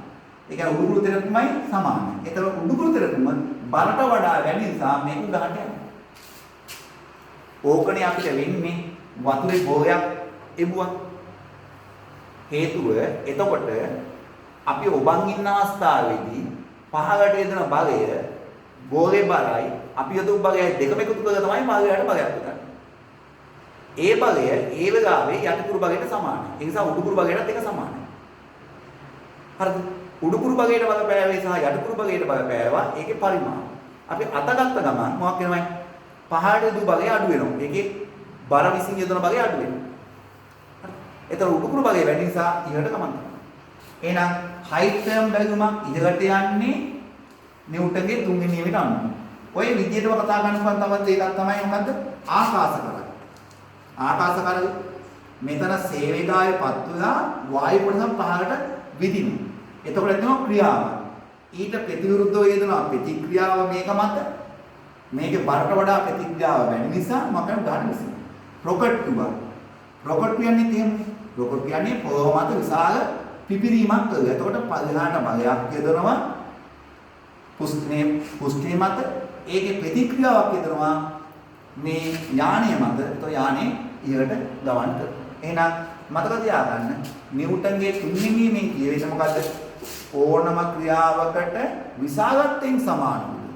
Speaker 1: ඒ කියන්නේ උඩුකුරු තෙරපුමයි සමානයි. එතකොට උඩුකුරු තෙරපුම බරට වඩා වැඩි නිසා මේක උඩහට යනවා. ඕකනේ අපිට වෙන්නේ වතුරේ බෝයක් එබුවා. හේතුව එතකොට අපි ඔබන් ඉන්න අවස්ථාවේදී පහකට යදන බලය බෝගේ බලයි අපි යදු බලයයි දෙකම එකතු කරලා තමයි පහකට බලයක් උදන්නේ. ඒ බලය ඒ වෙලාවේ යටිකුරු බලයට සමානයි. ඒ නිසා උඩුකුරු බලයටත් එක සමානයි. හරිද? උඩුකුරු බලයට බලපෑවේ සහ යටිකුරු බලයට බලපෑවා ඒකේ පරිමාණ. අපි අතගත්ත ගමන් මොකක් වෙනවයි? පහකට යදු බලය අඩු වෙනවා. ඒකේ බර විසින් යොදන බලය අඩු වෙනවා. හරි. ඒතර උඩුකුරු බලය වැඩි නිසා ඉහළට ගමන් කරනවා. එහෙනම් හයිඩ්‍රජන් බැලුමක් ඉහළට යන්නේ නිව්ටන්ගේ තුන්වෙනි නියමයට අනුව. ඔය විදිහටම කතා කරනකොට තවත් එකක් තමයි මොකද්ද? ආකාශ කරග. ආකාශ කරග මෙතන සේවේගායපත් වෙලා වායු කොටස පහකට විදිනවා. එතකොට එතන ක්‍රියාව. ඊට ප්‍රතිවිරුද්ධව යෙදෙනවා ප්‍රතික්‍රියාව මේක මත. මේකේ බරට වඩා ප්‍රතික්‍රියාව වැඩි නිසා මම ගන්න විසි. රොකට් තුවා. රොකට් කියන්නේ තියෙන්නේ. රොකට් කියන්නේ පොළොව මත විශාල පිපිරීමක් කරලා. එතකොට පල්ලෙහාට බලයක් යදනවා. පුස්තේ මත ඒකේ ප්‍රතික්‍රියාවක් යදනවා මේ යානය මත. එතකොට යානේ ඉහළට ගමන් කරනවා. එහෙනම් මතක තියාගන්න නිව්ටන්ගේ තුන්වෙනි නියමයේ කියවෙන්නේ මොකද්ද? ඕනම ක්‍රියාවකට විසාගතෙන් සමාන වූ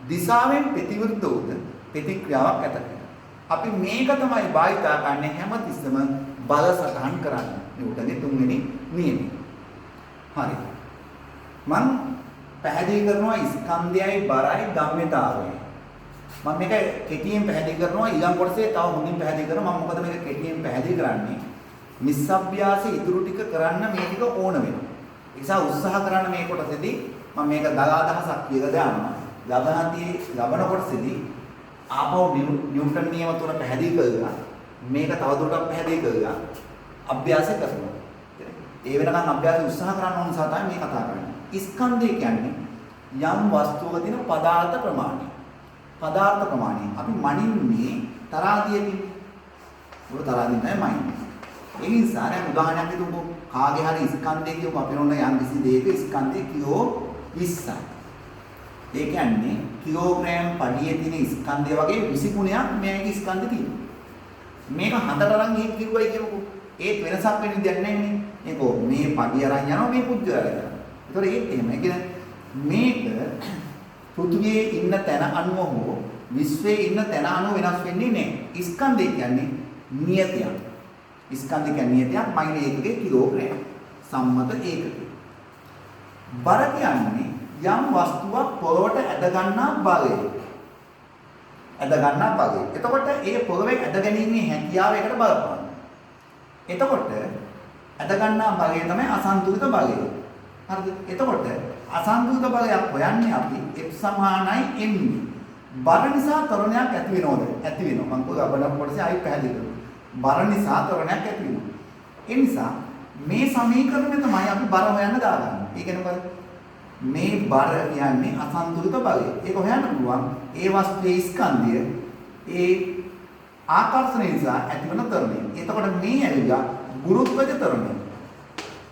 Speaker 1: දිශාවෙන් ප්‍රතිවිරුද්ධ වූ ප්‍රතික්‍රියාවක් ඇත කරනවා. අපි මේක තමයි භාවිතා කරන්නේ හැමතිස්සෙම බල සටහන් කරන්නේ නිව්ටන්ගේ තුන්වෙනි නියමය. හරි. මම පැහැදිලි කරනවා ස්කන්ධයයි බරයි ගම්මිතාවයයි. මම මේක කෙටියෙන් පැහැදිලි කරනවා ඊළඟ කොටසේ තව හොඳින් පැහැදිලි කරනවා. මම මොකද මේක කෙටියෙන් පැහැදිලි කරන්නේ? නිස්සබ්භ්‍යාසයේ ඉතුරු ටික කරන්න මේ ටික ඕන වෙනවා. ඒ නිසා උත්සාහ කරන්න මේ කොටසේදී මම මේක දලාදහසක් කියලා දානවා. ලබන කොටසේදී ආපහු නිව්ටන් නියම තුන පැහැදිලි කරලා මේක තවදුරටත් පැහැදිලි කරලා අභ්‍යාස කරනවා. ඒ වෙනකන් අභ්‍යාස උත්සාහ කරන්න ඕන නිසා තමයි මේ කතා කරන්නේ. ස්කන්ධය කියන්නේ යම් වස්තුවක තියෙන පදාර්ථ ප්‍රමාණය. පදාර්ථ ප්‍රමාණය. අපි මනින්නේ තරාදියකින්. උඩ තරාදිය තමයි මනින්නේ. ඒ නිසා දැන් උදාහරණයක් විදිහට කාගේ හරි ස්කන්ධය කියමු අපි ඔන්න යම් කිසි දෙයක ස්කන්ධය කිලෝ 20යි. ඒ කියන්නේ කිලෝග්‍රෑම් පඩියේ තියෙන ස්කන්ධය වගේ 20 ගුණයක් මේකේ ස්කන්ධය තියෙනවා. මේක හතට අරන් ගිහින් කිරුවයි කියමුකෝ. ඒත් වෙනසක් වෙන්න දෙයක් නැහැ නේ. මේක මේ පඩිය අරන් යනවා මේ පුජ්‍යය අරන් යනවා. ඒතකොට ඒත් එහෙම. ඒ කියන්නේ මේක පෘථිවියේ ඉන්න තැන අණුව හෝ විශ්වයේ ඉන්න තැන අණුව වෙනස් වෙන්නේ නැහැ. ස්කන්ධය කියන්නේ නියතයක්. ස්කන්ධය කියන්නේ නියතයක් මයින ඒකකේ කිලෝග්‍රෑම් සම්මත ඒකකේ. බර කියන්නේ යම් වස්තුවක් පොළොවට ඇද ගන්නා බලය. ඇද ගන්නා බලය. එතකොට ඒ පොළොවේ ඇද ගැනීමේ හැකියාව එකට බලපානවා. එතකොට ඇද ගන්නා බලය තමයි අසන්තුලිත බලය. හරිද? එතකොට අසන්තුලිත බලයක් හොයන්නේ අපි F සමානයි m. බර නිසා ත්වරණයක් ඇති වෙනවද? ඇති වෙනවා. මම පොළොව කොටසේ ආයි පැහැදිලි කරනවා. බර නිසා ත්වරණයක් ඇති වෙනවා. ඒ නිසා මේ සමීකරණය තමයි අපි බර හොයන්න දාගන්නේ. ඒ කියන්නේ මේ බර කියන්නේ අසන්තුලිත බලය. ඒක හොයන්න පුළුවන් ඒ වස්තුවේ ස්කන්ධය ඒ ආකර්ෂණය නිසා ඇතිවන ත්වරණය. එතකොට මේ ඇවිල්ලා ගුරුත්වජ ත්වරණය.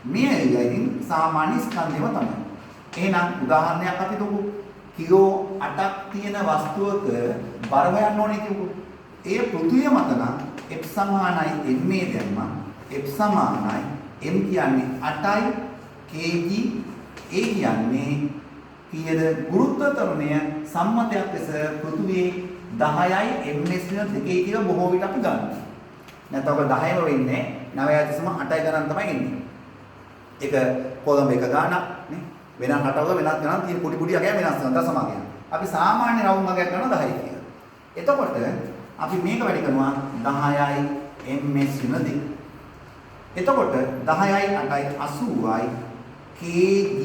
Speaker 1: මේ ඇවිල්ලා ඉතින් සාමාන්‍ය ස්කන්ධයම තමයි. එහෙනම් උදාහරණයක් අපි දුමු. කිලෝ 8ක් තියෙන වස්තුවක බර හොයන්න ඕනේ කියමු. ඒ පෘථිවිය මත නම් F සමානයි m දැම්මා. F සමානයි m කියන්නේ 8යි kg ඒ කියන්නේ කීයද ගුරුත්ව ත්වරණය සම්මතයක් ලෙස පෘථිවියේ 10යි ms වෙන 2 කියලා බොහෝ විට අපි ගන්නවා. නැත්නම් ඔක 10ම වෙන්නේ 9.8 ගණන් තමයි එන්නේ. ඒක කොළඹ එක ගානක් නේ. වෙන රටවල වෙනත් ගණන් තියෙන පොඩි පොඩි අගයක් වෙනස් වෙනවා දශමගයක්. අපි සාමාන්‍ය රවුම් අගයක් ගන්නවා 10 කියලා. එතකොට අපි මේක වැඩි කරනවා 10යි ms වෙන 2. එතකොට 10යි 8යි 80යි kg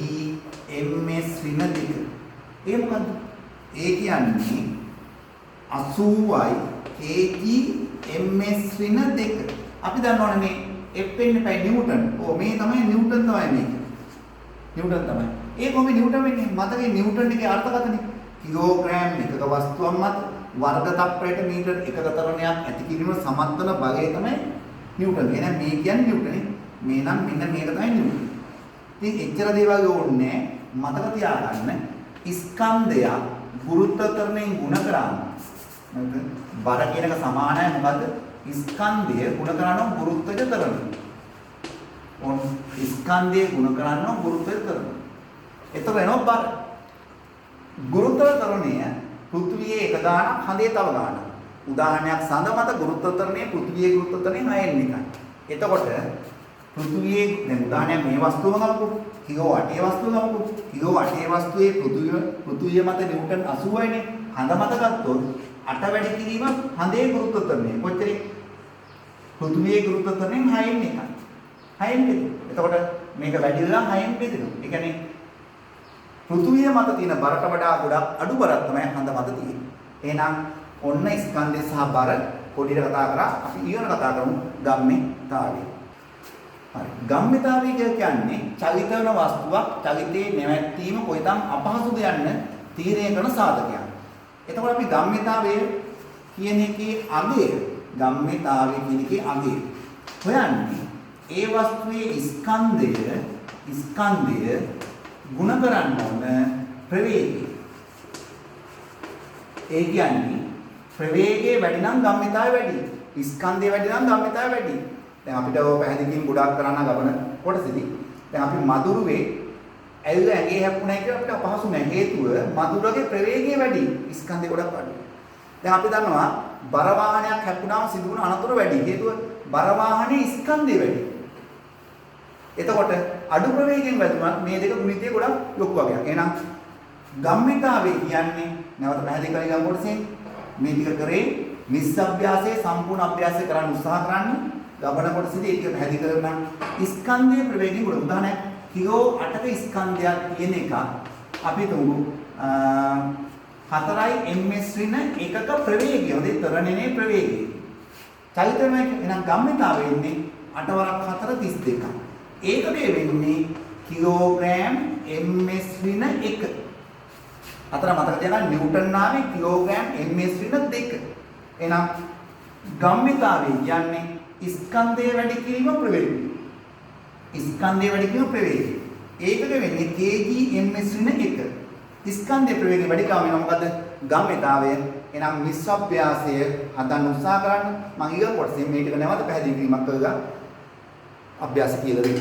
Speaker 1: ms ඍණ 2. ඒ මොකද්ද? ඒ කියන්නේ 80යි kg ms ඍණ 2. අපි දන්නවනේ මේ F වෙන්නේ පැයි නිව්ටන්. ඕ මේ තමයි නිව්ටන් තමයි මේක. නිව්ටන් තමයි. ඒ කොහොමද නිව්ටන් වෙන්නේ? මතකේ නිව්ටන් එකේ අර්ථකථනය. කිලෝග්‍රෑම් එකක වස්තුවක් මත වර්ග තප්පරයට මීටර එකක තරණයක් ඇති කිරීම සමත් වන බලය තමයි නිව්ටන්. එහෙනම් මේ කියන්නේ නිව්ටන්. මේ නම් මෙන්න මේක තමයි නිව්ටන්. ඉතින් එච්චර දේවල් ඕනේ මතක තියාගන්න. ස්කන්ධය ගුරුත්වාකර්ෂණයෙන් ගුණ කරාම බර කියන එක සමානයි මොකද්ද? ස්කන්ධය ගුණ කරනවා ගුරුත්වජ තරණය. ඔන්න ස්කන්ධය ගුණ කරනවා ගුරුත්වජ තරණය. එතකොට එනවා බර. ගුරුත්ව තරණය පෘථිවියේ එක ගානක් හඳේ තව ගානක්. උදාහරණයක් සඳ මත ගුරුත්ව තරණය පෘථිවියේ ගුරුත්ව තරණය 9න් එකයි. එතකොට පෘථිවියේ දැන් උදාහරණයක් මේ වස්තුව ගමු. කිලෝ 8 වස්තුව ගමු. කිලෝ 8 වස්තුවේ පෘථිවිය මත නිව්ටන් 80යිනේ. හඳ මත ගත්තොත් 8 වැඩි කිරීම හඳේ ගුරුත්ව තරණය. කොච්චරද? පෘථිවියේ ගුරුත්ව තරණය 6න් එකයි. 6න් බෙදෙනවා. එතකොට මේක වැඩිලා 6න් බෙදෙනවා. ඒ කියන්නේ පෘථිවිය මත තියෙන බරට වඩා ගොඩක් අඩු බරක් තමයි හඳ මත තියෙන්නේ. එහෙනම් ඔන්න ස්කන්ධය සහ බර පොඩියට කතා කරා. අපි ඊළඟ කතා කරමු ගම්මිතාවය. හරි. ගම්මිතාවය කියන්නේ චලිත වෙන වස්තුවක් චලිතේ නැවැත්වීම කොයිතරම් අපහසුද යන්න තීරණය කරන සාධකයක්. එතකොට අපි ගම්මිතාවය කියන එකේ අගය ගම්මිතාවය කියන එකේ අගය හොයන්නේ ඒ වස්තුවේ ස්කන්ධය ගුණ කරන්න ඕන ප්‍රවේගය. ඒ කියන්නේ ප්‍රවේගයේ වැඩි නම් ගම්මිතාවය වැඩි. ස්කන්ධය වැඩි නම් ගම්මිතාවය වැඩි. දැන් අපිට ඔය පැහැදිලිකින් ගොඩක් කරන්න ගබන කොටසදී දැන් අපි මදුරුවේ ඇල්ල ඇඟේ හැප්පුණා කියලා අපිට අපහසු නැහැ. හේතුව මදුරුවගේ ප්‍රවේගය වැඩි. ස්කන්ධය ගොඩක් අඩුයි. දැන් අපි දන්නවා බර වාහනයක් හැප්පුණාම සිදුවන අනතුරු වැඩි. හේතුව බර වාහනේ ස්කන්ධය වැඩි. එතකොට අඩු ප්‍රවේගයෙන් වැදුනත් මේ දෙක ගුණිතය ගොඩක් ලොකු වගේක්. එහෙනම් ගම්මිතාවය කියන්නේ නැවත පැහැදිලි කරගෙන ගමු කොටසේ මේ ටික කරේ නිස්සබ්භ්‍යාසයේ සම්පූර්ණ අභ්‍යාසය කරන්න උත්සාහ කරන්න. ගබන කොටසේදී ඒක පැහැදිලි කරගන්න. ස්කන්ධයේ ප්‍රවේගයෙන් ගොඩ උදාහරණයක් කිලෝ 8ක ස්කන්ධයක් තියෙන එක අපි තුමු 4යි ms ඍණ එකක ප්‍රවේගය. හොඳේ තරණයේ ප්‍රවේගය. චලිතමය එහෙනම් ගම්මිතාවය වෙන්නේ 8 වරක් 4 32ක්. ඒකකේ වෙන්නේ කිලෝග්‍රෑම් ms ඍණ 1. අතර මතක තියාගන්න නිව්ටන් ආවේ කිලෝග්‍රෑම් ms ඍණ 2. එහෙනම් ගම්මිතාවය කියන්නේ ස්කන්ධයේ වැඩි කිරීම ප්‍රවේගය. ස්කන්ධයේ වැඩි කිරීම ප්‍රවේගය. ඒකක වෙන්නේ kg ms ඍණ 1. ස්කන්ධයේ ප්‍රවේගය වැඩි කම වෙනවා මොකද? ගම්මිතාවය. එහෙනම් නිස්සබ්භ්‍යාසය හදන්න උත්සාහ කරන්න. මම ඊගොල්ලෝ කොටසින් මේ ටික නැවත පැහැදිලි කිරීමක් කරලා අභ්‍යාස කියලා දෙන්න.